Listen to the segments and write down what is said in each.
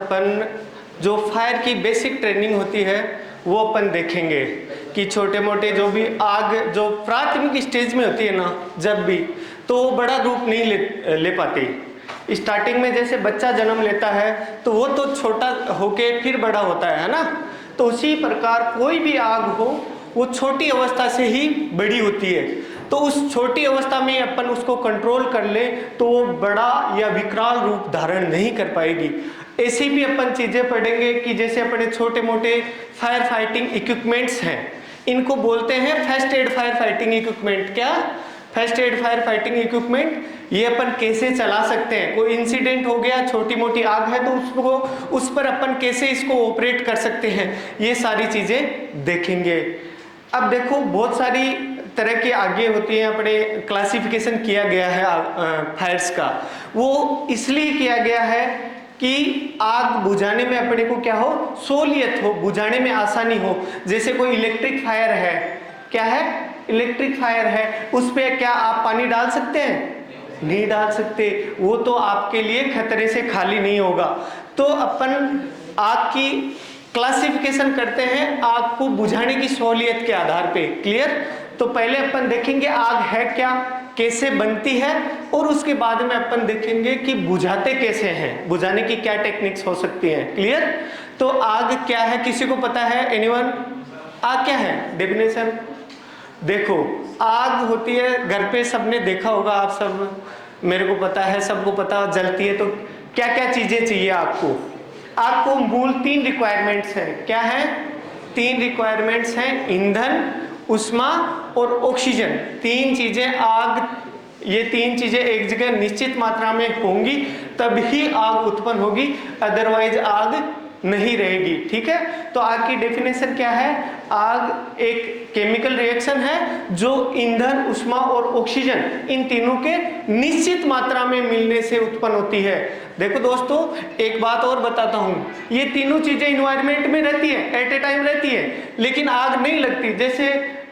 अपन जो फायर की basic training होती है वो अपन देखेंगे कि छोटे मोटे जो भी आग जो प्राथमिक स्टेज में होती है ना, जब भी तो वो बड़ा रूप नहीं ले पाती। स्टार्टिंग में जैसे बच्चा जन्म लेता है तो वो तो छोटा होके फिर बड़ा होता है ना, तो उसी प्रकार कोई भी आग हो वो छोटी अवस्था से ही बड़ी होती है। तो उस छोटी अवस्था में अपन उसको कंट्रोल कर ले तो वो बड़ा या विकराल रूप धारण नहीं कर पाएगी। ऐसी भी अपन चीजें पढ़ेंगे कि जैसे अपने छोटे मोटे फायर फाइटिंग इक्विपमेंट्स हैं, इनको बोलते हैं first aid fire fighting equipment. क्या first aid fire fighting equipment? ये अपन कैसे चला सकते हैं, कोई इंसिडेंट हो गया, छोटी मोटी आग है तो उसको उस पर अपन कैसे इसको ऑपरेट कर सकते हैं, ये सारी चीजें देखेंगे। अब देखो बहुत सारी तरह की आगे होती हैं, अपने क्लासिफिकेशन किया गया है फायर्स का। वो इसलिए किया गया है कि आग बुझाने में अपने को क्या हो, सहूलियत हो, बुझाने में आसानी हो। जैसे कोई इलेक्ट्रिक फायर है, क्या है, इलेक्ट्रिक फायर है, उस पर क्या आप पानी डाल सकते हैं? नहीं डाल सकते, वो तो आपके लिए खतरे से खाली नहीं होगा। तो अपन आग की क्लासिफिकेशन करते हैं आग को बुझाने की सहूलियत के आधार पे। क्लियर? तो पहले अपन देखेंगे आग है क्या, कैसे बनती है, और उसके बाद में अपन देखेंगे कि बुझाते कैसे हैं, बुझाने की क्या टेक्निक्स हो सकती हैं। क्लियर? तो आग क्या है, किसी को पता है? एनीवन? आग क्या है, डेफिनेशन देखो। आग होती है, घर पे सबने देखा होगा, आप सब, मेरे को पता है, सबको पता, जलती है तो क्या क्या चीजें चाहिए आपको? आपको मूल 3 रिक्वायरमेंट्स हैं। क्या है? 3 रिक्वायरमेंट्स हैं, ईंधन, उष्मा और ऑक्सीजन। 3 चीजें आग, ये 3 चीजें एक जगह निश्चित मात्रा में होंगी तभी आग उत्पन्न होगी, अदरवाइज आग नहीं रहेगी। ठीक है? तो आग की डेफिनेशन क्या है? आग एक केमिकल रिएक्शन है जो ईंधन, उष्मा और ऑक्सीजन इन तीनों के निश्चित मात्रा में मिलने से उत्पन्न होती है। देखो दोस्तों, एक बात और बताता हूँ, ये तीनों चीजें इन्वायरमेंट में रहती है, एट ए टाइम रहती है, लेकिन आग नहीं लगती। जैसे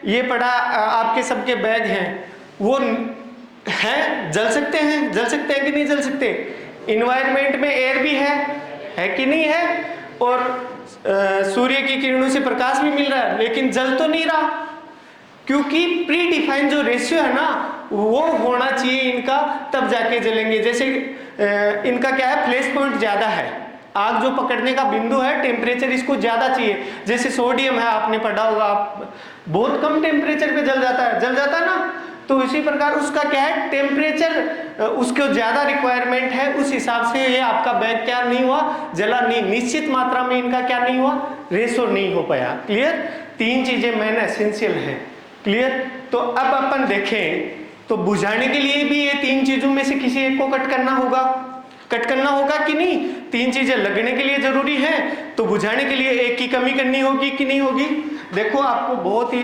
ये पड़ा, आपके सबके बैग हैं, वो हैं, जल सकते हैं, जल सकते हैं कि नहीं जल सकते? इन्वायरमेंट में एयर भी है कि नहीं है, और सूर्य की किरणों से प्रकाश भी मिल रहा है, लेकिन जल तो नहीं रहा, क्योंकि प्री डिफाइंड जो रेशियो है ना वो होना चाहिए इनका, तब जाके जलेंगे। जैसे इनका क्या है, फ्लैश पॉइंट ज्यादा है, आग जो पकड़ने का बिंदु है, टेम्परेचर इसको ज्यादा चाहिए। जैसे सोडियम है, आपने पढ़ा होगा, आप बहुत कम टेम्परेचर पे जल जाता है ना, तो इसी प्रकार उसका क्या है, टेम्परेचर उसको ज्यादा रिक्वायरमेंट है, उस हिसाब से ये आपका बैग क्या नहीं हुआ, जला नहीं, निश्चित मात्रा में इनका क्या नहीं हुआ, रेशो नहीं हो पाया। क्लियर? 3 चीजें मेन एसेंशियल है। क्लियर? तो अब अपन देखें तो बुझाने के लिए भी ये 3 चीजों में से किसी एक को कट करना होगा कि नहीं? 3 चीजें लगने के लिए जरूरी है, तो बुझाने के लिए एक की कमी करनी होगी कि नहीं होगी? देखो आपको बहुत ही